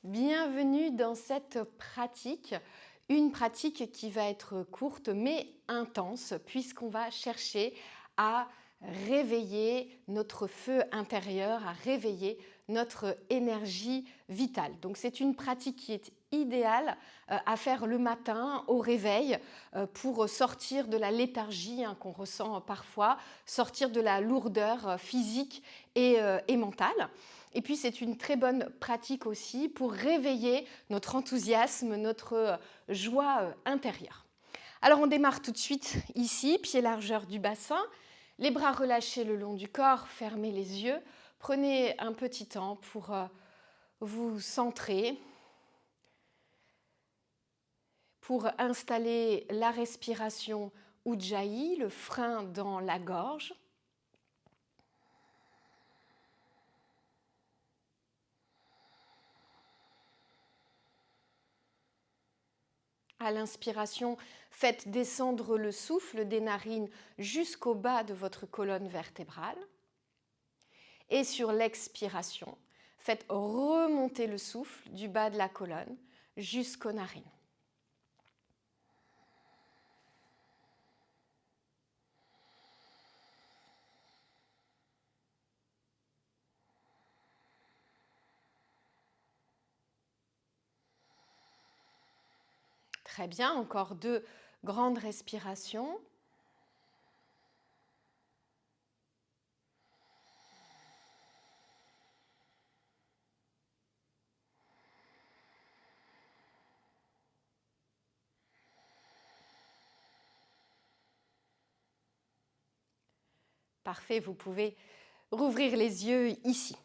Bienvenue dans cette pratique, une pratique qui va être courte mais intense puisqu'on va chercher à réveiller notre feu intérieur, à réveiller notre énergie vitale. Donc c'est une pratique qui est idéale à faire le matin au réveil pour sortir de la léthargie qu'on ressent parfois, sortir de la lourdeur physique et mentale. Et puis c'est une très bonne pratique aussi pour réveiller notre enthousiasme, notre joie intérieure. Alors on démarre tout de suite ici, pied largeur du bassin, les bras relâchés le long du corps, fermez les yeux, prenez un petit temps pour vous centrer, pour installer la respiration Ujjayi, le frein dans la gorge. À l'inspiration, faites descendre le souffle des narines jusqu'au bas de votre colonne vertébrale. Et sur l'expiration, faites remonter le souffle du bas de la colonne jusqu'aux narines. Très bien, encore 2 grandes respirations. Parfait, vous pouvez rouvrir les yeux ici.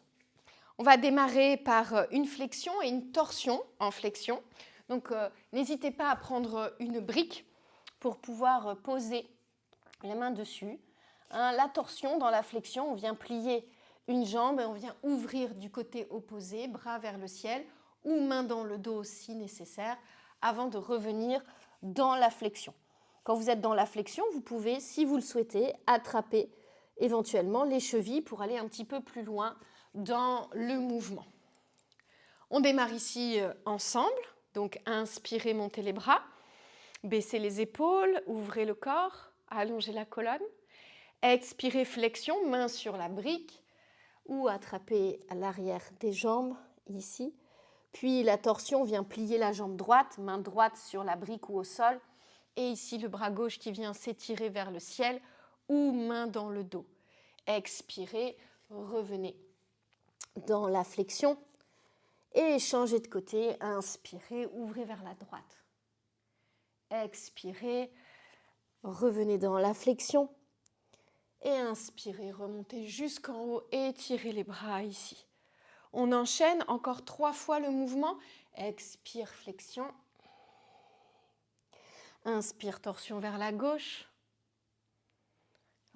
On va démarrer par une flexion et une torsion en flexion. Donc n'hésitez pas à prendre une brique pour pouvoir poser la main dessus. La torsion dans la flexion, on vient plier une jambe et on vient ouvrir du côté opposé, bras vers le ciel ou main dans le dos si nécessaire, avant de revenir dans la flexion. Quand vous êtes dans la flexion, vous pouvez, si vous le souhaitez, attraper éventuellement les chevilles pour aller un petit peu plus loin dans le mouvement. On démarre ici ensemble, donc inspirez, montez les bras, baissez les épaules, ouvrez le corps, allongez la colonne. Expirez, flexion, main sur la brique ou attrapez à l'arrière des jambes, ici. Puis la torsion vient plier la jambe droite, main droite sur la brique ou au sol. Et ici, le bras gauche qui vient s'étirer vers le ciel ou main dans le dos. Expirez, revenez dans la flexion et changez de côté. Inspirez, ouvrez vers la droite. Expirez, revenez dans la flexion. Et inspirez, remontez jusqu'en haut, étirez les bras ici. On enchaîne encore 3 fois le mouvement. Expire, flexion. Inspire, torsion vers la gauche.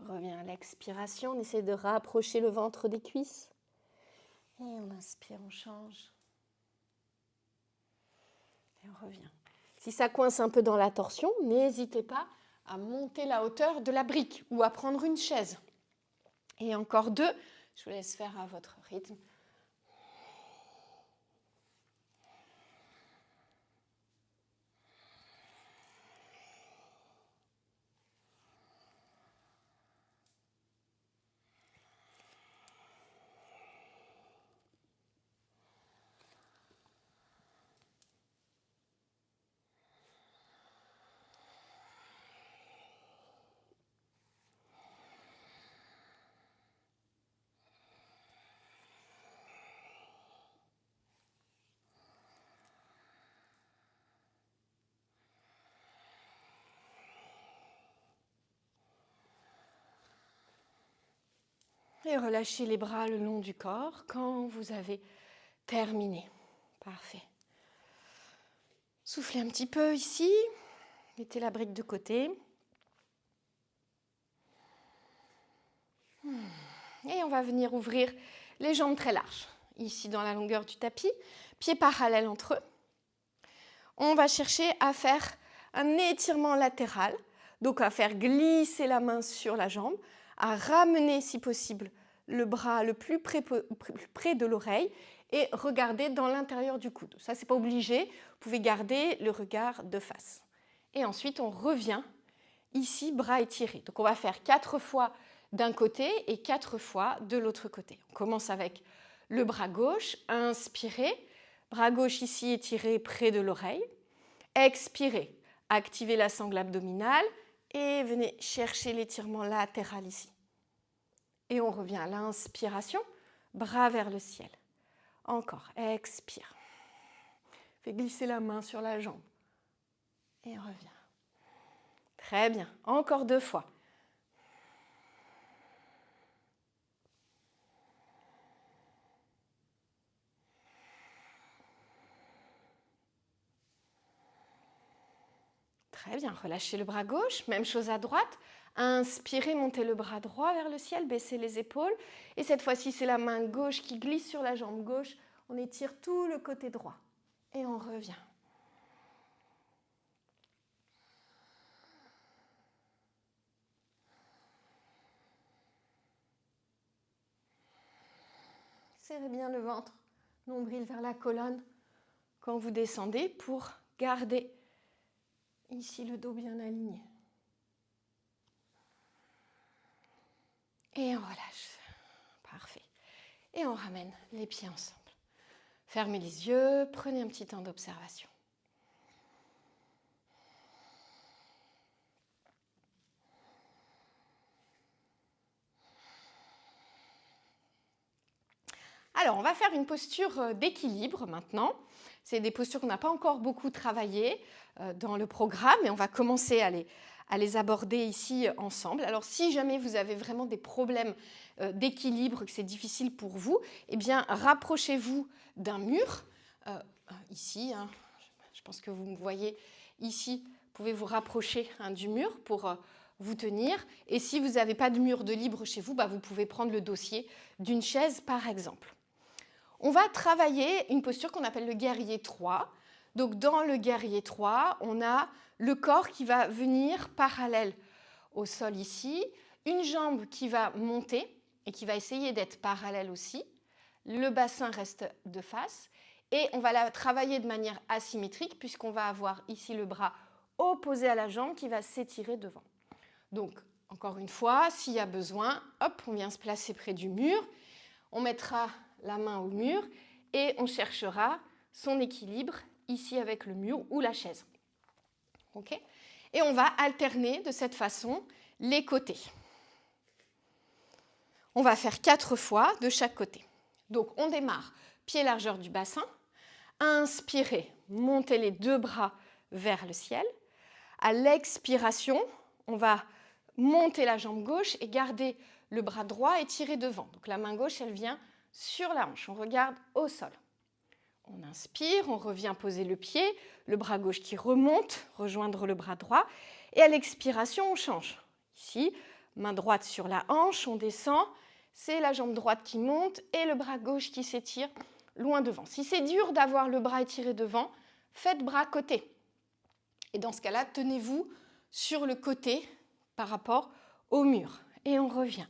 Revient à l'expiration, on essaie de rapprocher le ventre des cuisses. Et on inspire, on change. Et on revient. Si ça coince un peu dans la torsion, n'hésitez pas à monter la hauteur de la brique ou à prendre une chaise. Et encore 2, je vous laisse faire à votre rythme. Et relâchez les bras le long du corps quand vous avez terminé. Parfait. Soufflez un petit peu ici. Mettez la brique de côté. Et on va venir ouvrir les jambes très larges. Ici dans la longueur du tapis, pieds parallèles entre eux. On va chercher à faire un étirement latéral, donc à faire glisser la main sur la jambe, à ramener si possible le bras le plus près de l'oreille et regardez dans l'intérieur du coude. Ça, ce n'est pas obligé, vous pouvez garder le regard de face. Et ensuite, on revient ici, bras étirés. Donc, on va faire 4 fois d'un côté et 4 fois de l'autre côté. On commence avec le bras gauche, inspirez, bras gauche ici étiré près de l'oreille, expirez, activez la sangle abdominale et venez chercher l'étirement latéral ici. Et on revient à l'inspiration, bras vers le ciel. Encore, expire. Fais glisser la main sur la jambe. Et reviens. Très bien, encore 2 fois. Très bien, relâchez le bras gauche, même chose à droite. Inspirez, montez le bras droit vers le ciel, baissez les épaules. Et cette fois-ci, c'est la main gauche qui glisse sur la jambe gauche. On étire tout le côté droit. Et on revient. Serrez bien le ventre, nombril vers la colonne quand vous descendez pour garder ici le dos bien aligné. Et on relâche. Parfait. Et on ramène les pieds ensemble. Fermez les yeux, prenez un petit temps d'observation. Alors, on va faire une posture d'équilibre maintenant. C'est des postures qu'on n'a pas encore beaucoup travaillées dans le programme, mais on va commencer à les aborder ici ensemble. Alors, si jamais vous avez vraiment des problèmes d'équilibre, que c'est difficile pour vous, eh bien, rapprochez-vous d'un mur. Ici, hein, je pense que vous me voyez ici, vous pouvez vous rapprocher du mur pour vous tenir. Et si vous n'avez pas de mur de libre chez vous, vous pouvez prendre le dossier d'une chaise, par exemple. On va travailler une posture qu'on appelle le guerrier 3. Donc, dans le guerrier 3, on a le corps qui va venir parallèle au sol ici, une jambe qui va monter et qui va essayer d'être parallèle aussi. Le bassin reste de face et on va la travailler de manière asymétrique puisqu'on va avoir ici le bras opposé à la jambe qui va s'étirer devant. Donc, encore une fois, s'il y a besoin, hop, on vient se placer près du mur. On mettra la main au mur et on cherchera son équilibre ici avec le mur ou la chaise. Okay ? Et on va alterner de cette façon les côtés. On va faire 4 fois de chaque côté. Donc on démarre pied largeur du bassin. Inspirez, montez les 2 bras vers le ciel. À l'expiration, on va monter la jambe gauche et garder le bras droit étiré devant. Donc la main gauche, elle vient sur la hanche. On regarde au sol. On inspire, on revient poser le pied, le bras gauche qui remonte, rejoindre le bras droit. Et à l'expiration, on change. Ici, main droite sur la hanche, on descend. C'est la jambe droite qui monte et le bras gauche qui s'étire loin devant. Si c'est dur d'avoir le bras étiré devant, faites bras côté. Et dans ce cas-là, tenez-vous sur le côté par rapport au mur. Et on revient.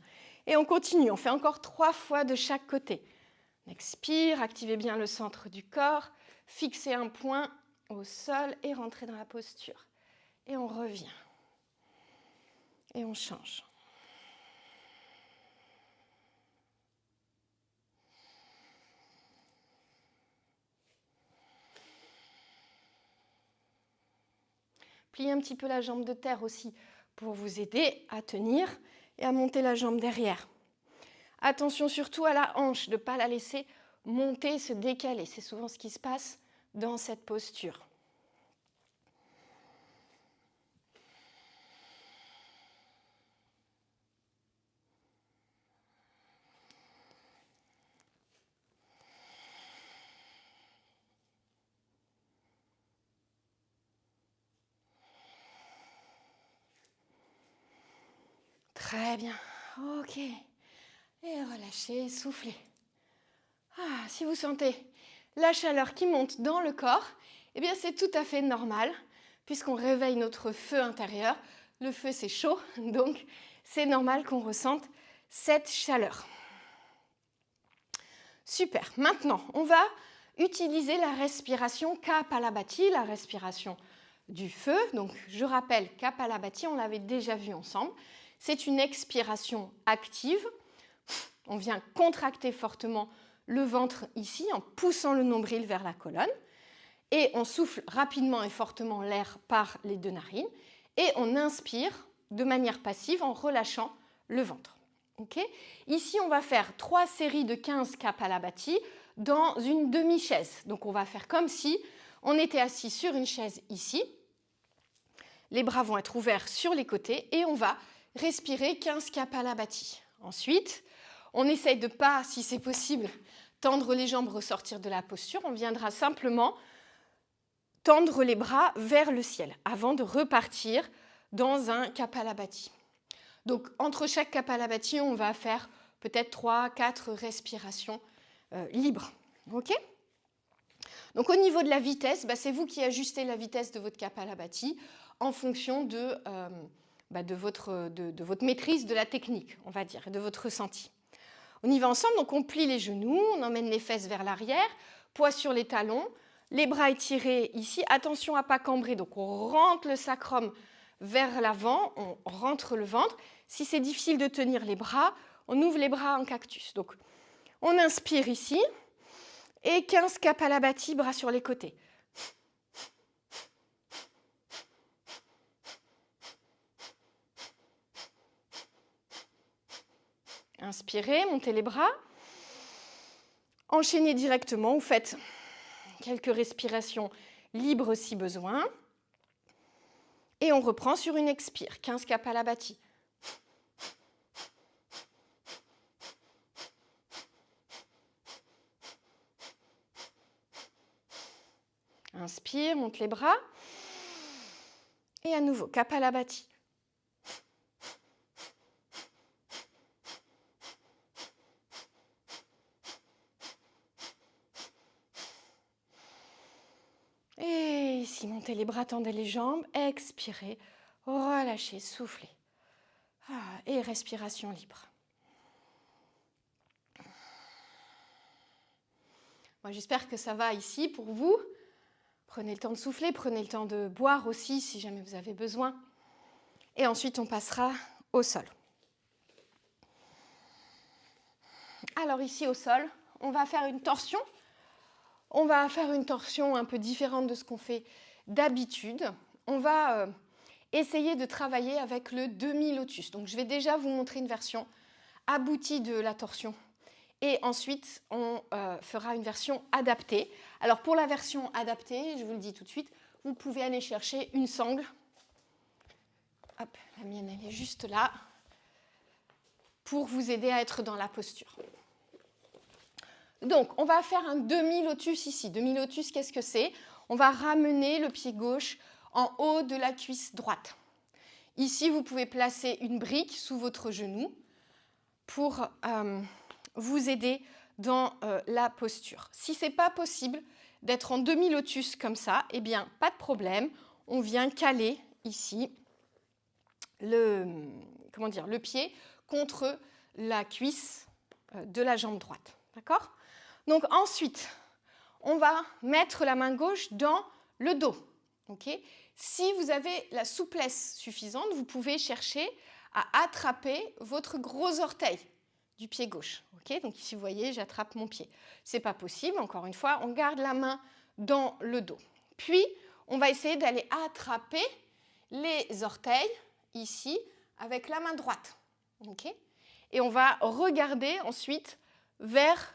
Et on continue. On fait encore 3 fois de chaque côté. On expire, activez bien le centre du corps, fixez un point au sol et rentrez dans la posture. Et on revient. Et on change. Pliez un petit peu la jambe de terre aussi pour vous aider à tenir et à monter la jambe derrière. Attention surtout à la hanche, de ne pas la laisser monter, se décaler. C'est souvent ce qui se passe dans cette posture. Très bien. Ok. Et relâchez, soufflez. Si vous sentez la chaleur qui monte dans le corps, eh bien c'est tout à fait normal puisqu'on réveille notre feu intérieur. Le feu, c'est chaud, donc c'est normal qu'on ressente cette chaleur. Super. Maintenant, on va utiliser la respiration Kapalabhati, la respiration du feu. Donc, je rappelle, Kapalabhati, on l'avait déjà vu ensemble. C'est une expiration active. On vient contracter fortement le ventre ici en poussant le nombril vers la colonne. Et on souffle rapidement et fortement l'air par les deux narines. Et on inspire de manière passive en relâchant le ventre. Okay. Ici, on va faire 3 séries de 15 Kapalabhati dans une demi-chaise. Donc, on va faire comme si on était assis sur une chaise ici. Les bras vont être ouverts sur les côtés et on va respirer 15 Kapalabhati. Ensuite, on essaye de ne pas, si c'est possible, tendre les jambes, ressortir de la posture. On viendra simplement tendre les bras vers le ciel avant de repartir dans un Kapalabhati. Donc, entre chaque Kapalabhati, on va faire peut-être 3-4 respirations libres. Okay. Donc, au niveau de la vitesse, c'est vous qui ajustez la vitesse de votre Kapalabhati en fonction de votre maîtrise de la technique, on va dire, et de votre ressenti. On y va ensemble, donc on plie les genoux, on emmène les fesses vers l'arrière, poids sur les talons, les bras étirés ici. Attention à ne pas cambrer, donc on rentre le sacrum vers l'avant, on rentre le ventre. Si c'est difficile de tenir les bras, on ouvre les bras en cactus. Donc, on inspire ici et 15 Kapalabhati, bras sur les côtés. Inspirez, montez les bras. Enchaînez directement, vous faites quelques respirations libres si besoin. Et on reprend sur une expire, 15 Kapalabhati. Inspire, monte les bras. Et à nouveau, Kapalabhati. Et ici, montez les bras, tendez les jambes, expirez, relâchez, soufflez. Et respiration libre. Moi, j'espère que ça va ici pour vous. Prenez le temps de souffler, prenez le temps de boire aussi si jamais vous avez besoin. Et ensuite, on passera au sol. Alors ici, au sol, on va faire une torsion. On va faire une torsion un peu différente de ce qu'on fait d'habitude. On va essayer de travailler avec le demi-lotus. Donc, je vais déjà vous montrer une version aboutie de la torsion. Et ensuite, on fera une version adaptée. Alors, pour la version adaptée, je vous le dis tout de suite, vous pouvez aller chercher une sangle. Hop, la mienne, elle est juste là, pour vous aider à être dans la posture. Donc, on va faire un demi-lotus ici. Demi-lotus, qu'est-ce que c'est? On va ramener le pied gauche en haut de la cuisse droite. Ici, vous pouvez placer une brique sous votre genou pour vous aider dans la posture. Si ce n'est pas possible d'être en demi-lotus comme ça, eh bien, pas de problème. On vient caler ici le pied contre la cuisse de la jambe droite. D'accord? Donc ensuite, on va mettre la main gauche dans le dos. Okay? Si vous avez la souplesse suffisante, vous pouvez chercher à attraper votre gros orteil du pied gauche. Okay? Donc ici, vous voyez, j'attrape mon pied. Ce n'est pas possible, encore une fois, on garde la main dans le dos. Puis, on va essayer d'aller attraper les orteils, ici, avec la main droite. Okay? Et on va regarder ensuite vers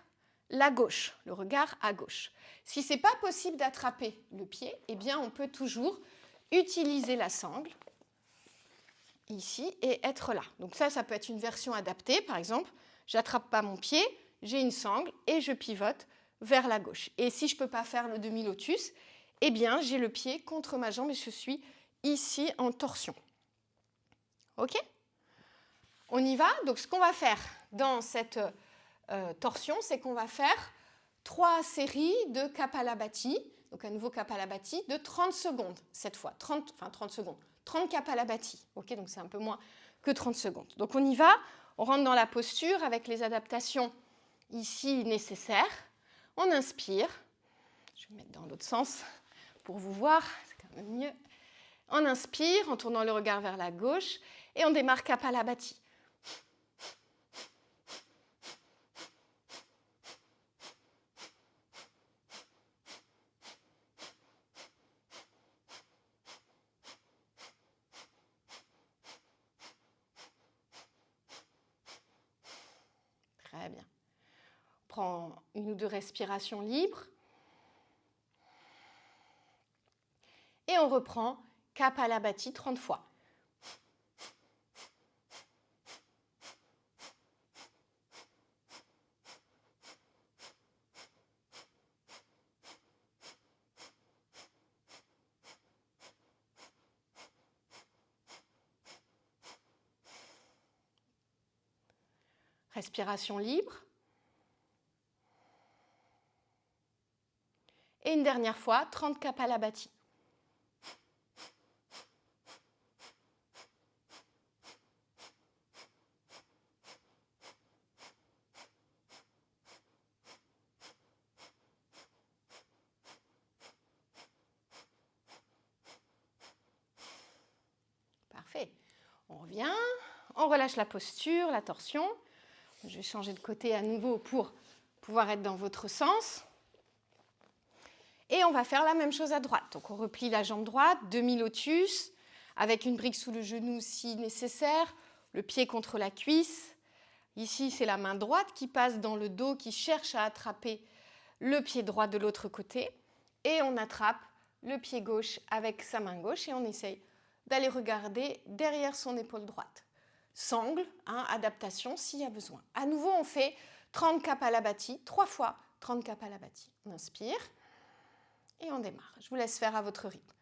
la gauche, le regard à gauche. Si ce n'est pas possible d'attraper le pied, eh bien, on peut toujours utiliser la sangle ici et être là. Donc ça peut être une version adaptée. Par exemple, je n'attrape pas mon pied, j'ai une sangle et je pivote vers la gauche. Et si je ne peux pas faire le demi-lotus, eh bien, j'ai le pied contre ma jambe et je suis ici en torsion. OK? On y va. Donc, ce qu'on va faire dans cette torsion, c'est qu'on va faire 3 séries de Kapalabhati, donc un nouveau Kapalabhati de 30 secondes cette fois, 30 secondes, 30 Kapalabhati, ok, donc c'est un peu moins que 30 secondes. Donc on y va, on rentre dans la posture avec les adaptations ici nécessaire. On inspire. Je vais me mettre dans l'autre sens pour vous voir, c'est quand même mieux. On inspire en tournant le regard vers la gauche et on démarre Kapalabhati. Très bien. On prend une ou deux respirations libres. Et on reprend Kapalabhati 30 fois. Respiration libre. Et une dernière fois, 30 Kapalabhati. Parfait. On revient, on relâche la posture, la torsion. Je vais changer de côté à nouveau pour pouvoir être dans votre sens. Et on va faire la même chose à droite. Donc on replie la jambe droite, demi-lotus, avec une brique sous le genou si nécessaire, le pied contre la cuisse. Ici, c'est la main droite qui passe dans le dos, qui cherche à attraper le pied droit de l'autre côté. Et on attrape le pied gauche avec sa main gauche et on essaye d'aller regarder derrière son épaule droite. Sangle, adaptation s'il y a besoin. À nouveau, on fait 30 Kapalabhati, 3 fois 30 Kapalabhati. On inspire et on démarre. Je vous laisse faire à votre rythme.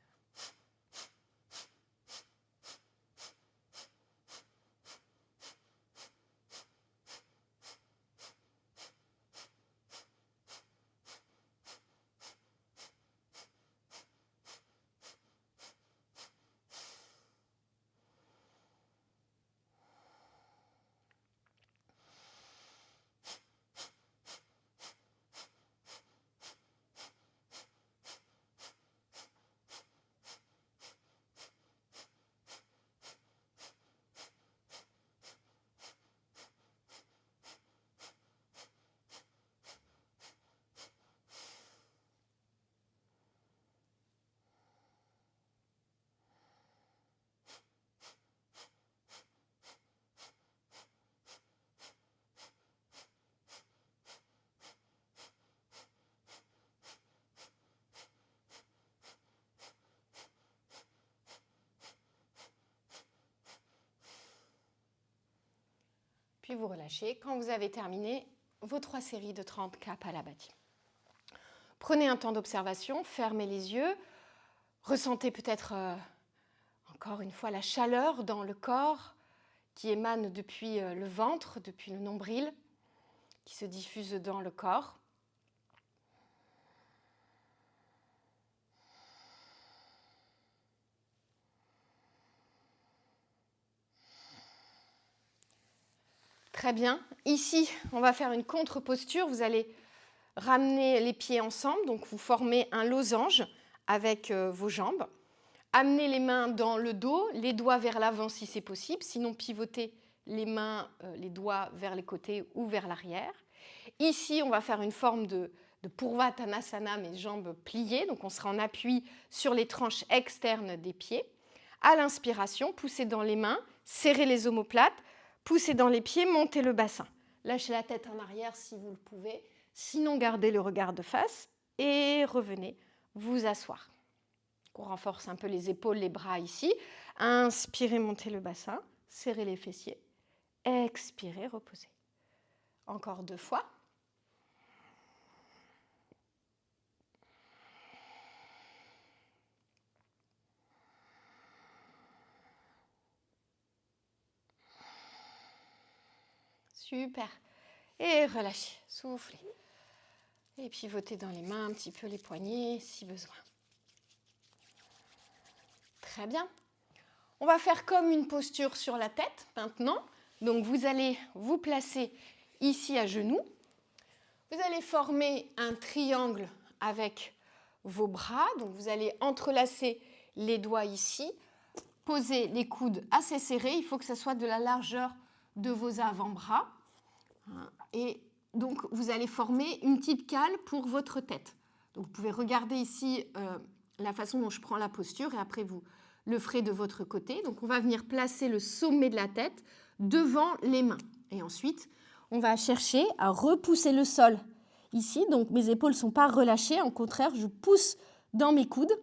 Puis vous relâchez quand vous avez terminé vos 3 séries de 30 Kapalabhati. Prenez un temps d'observation, fermez les yeux, ressentez peut-être encore une fois la chaleur dans le corps qui émane depuis le ventre, depuis le nombril, qui se diffuse dans le corps. Très bien. Ici, on va faire une contre-posture. Vous allez ramener les pieds ensemble, donc vous formez un losange avec vos jambes. Amenez les mains dans le dos, les doigts vers l'avant si c'est possible, sinon pivotez les mains, les doigts vers les côtés ou vers l'arrière. Ici, on va faire une forme de Purvattanasana, mes jambes pliées, donc on sera en appui sur les tranches externes des pieds. À l'inspiration, poussez dans les mains, serrez les omoplates, poussez dans les pieds, montez le bassin. Lâchez la tête en arrière si vous le pouvez, sinon gardez le regard de face et revenez vous asseoir. On renforce un peu les épaules, les bras ici. Inspirez, montez le bassin, serrez les fessiers. Expirez, reposez. Encore 2 fois. Super. Et relâchez, soufflez. Et pivotez dans les mains, un petit peu les poignets si besoin. Très bien. On va faire comme une posture sur la tête maintenant. Donc vous allez vous placer ici à genoux. Vous allez former un triangle avec vos bras. Donc, vous allez entrelacer les doigts ici, poser les coudes assez serrés. Il faut que ça soit de la largeur de vos avant-bras. Et donc, vous allez former une petite cale pour votre tête. Donc, vous pouvez regarder ici la façon dont je prends la posture et après, vous le ferez de votre côté. Donc, on va venir placer le sommet de la tête devant les mains. Et ensuite, on va chercher à repousser le sol ici. Donc, mes épaules ne sont pas relâchées. Au contraire, je pousse dans mes coudes.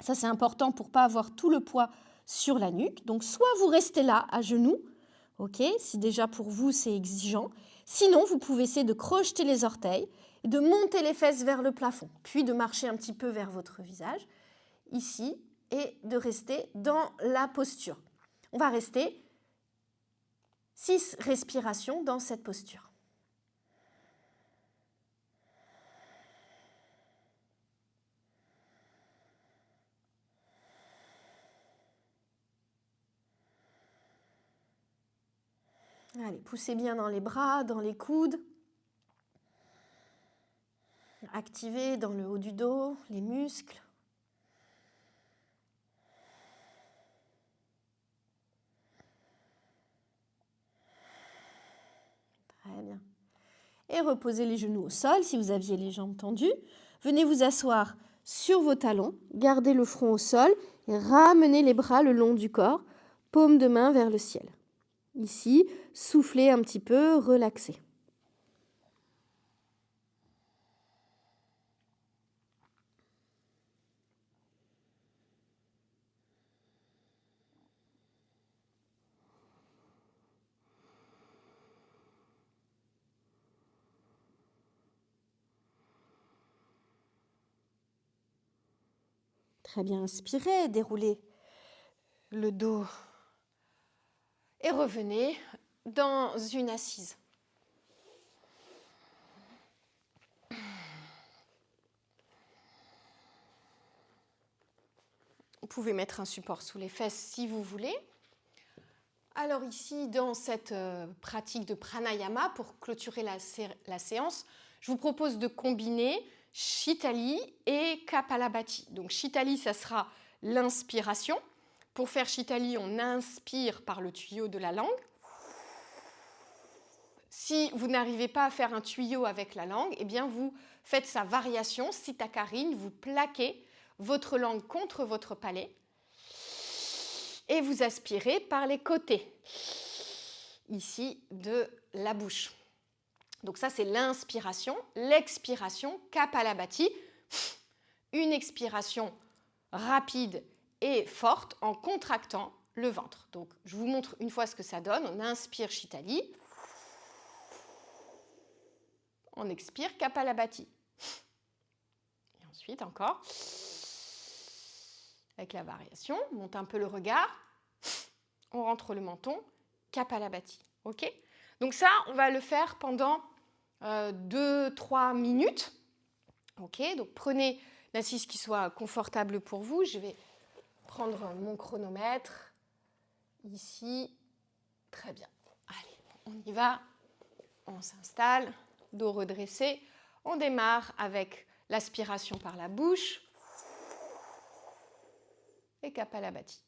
Ça, c'est important pour ne pas avoir tout le poids sur la nuque. Donc, soit vous restez là, à genoux, ok, si déjà pour vous, c'est exigeant. Sinon, vous pouvez essayer de crocheter les orteils, et de monter les fesses vers le plafond, puis de marcher un petit peu vers votre visage, ici, et de rester dans la posture. On va rester 6 respirations dans cette posture. Allez, poussez bien dans les bras, dans les coudes. Activez dans le haut du dos les muscles. Très bien. Et reposez les genoux au sol si vous aviez les jambes tendues. Venez vous asseoir sur vos talons, gardez le front au sol et ramenez les bras le long du corps, paume de main vers le ciel. Ici, soufflez un petit peu, relaxez. Très bien, inspirez, déroulez le dos et revenez dans une assise. Vous pouvez mettre un support sous les fesses si vous voulez. Alors ici, dans cette pratique de pranayama, pour clôturer la séance, je vous propose de combiner Shitali et Kapalabhati. Donc Shitali, ça sera l'inspiration. Pour faire Shitali, on inspire par le tuyau de la langue. Si vous n'arrivez pas à faire un tuyau avec la langue, eh bien vous faites sa variation, Sitakarine, vous plaquez votre langue contre votre palais et vous aspirez par les côtés, ici, de la bouche. Donc ça, c'est l'inspiration. L'expiration, Kapalabhati, une expiration rapide et forte en contractant le ventre. Donc, je vous montre une fois ce que ça donne. On inspire Shitali. On expire Kapalabhati. Et ensuite, encore, avec la variation, on monte un peu le regard. On rentre le menton, Kapalabhati. OK ? Donc ça, on va le faire pendant 2-3 minutes. OK ? Donc prenez une assise qui soit confortable pour vous. Je vais prendre mon chronomètre ici. Très bien. Allez, on y va. On s'installe, dos redressé. On démarre avec l'aspiration par la bouche et Kapalabhati.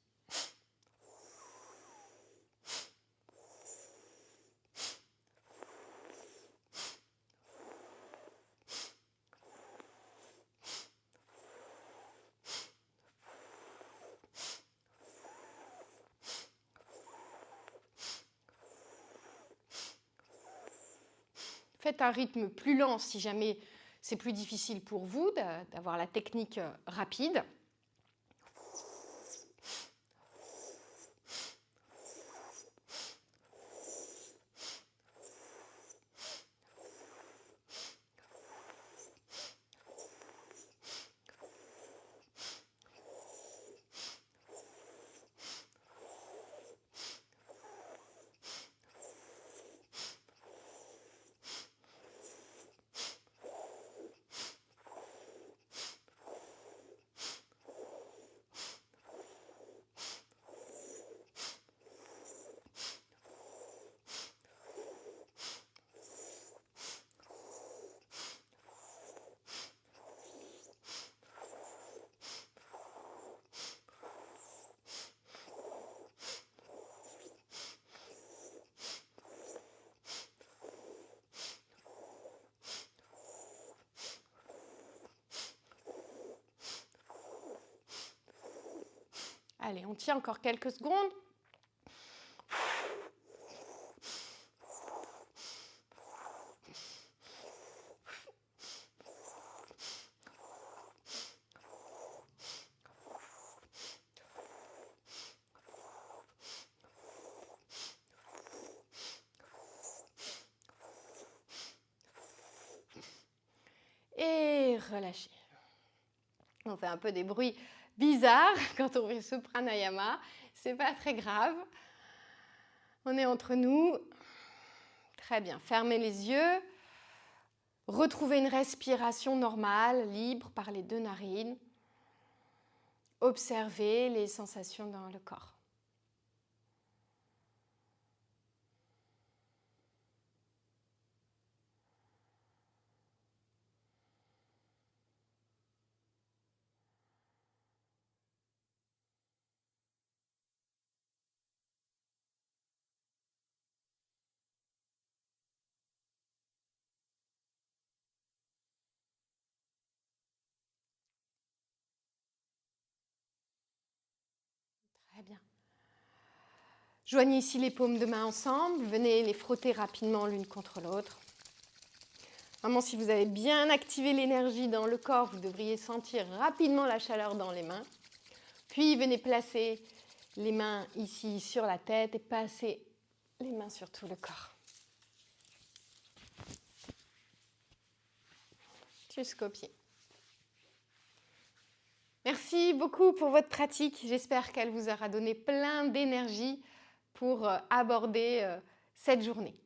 Faites un rythme plus lent si jamais c'est plus difficile pour vous d'avoir la technique rapide. Allez, on tient encore quelques secondes. Et relâchez. On fait un peu des bruits bizarres quand on fait ce pranayama. C'est pas très grave. On est entre nous. Très bien. Fermez les yeux. Retrouvez une respiration normale, libre par les deux narines. Observez les sensations dans le corps. Très bien. Joignez ici les paumes de main ensemble. Venez les frotter rapidement l'une contre l'autre. Vraiment, si vous avez bien activé l'énergie dans le corps, vous devriez sentir rapidement la chaleur dans les mains. Puis, venez placer les mains ici sur la tête et passer les mains sur tout le corps. Jusqu'aux pieds. Merci beaucoup pour votre pratique. J'espère qu'elle vous aura donné plein d'énergie pour aborder cette journée.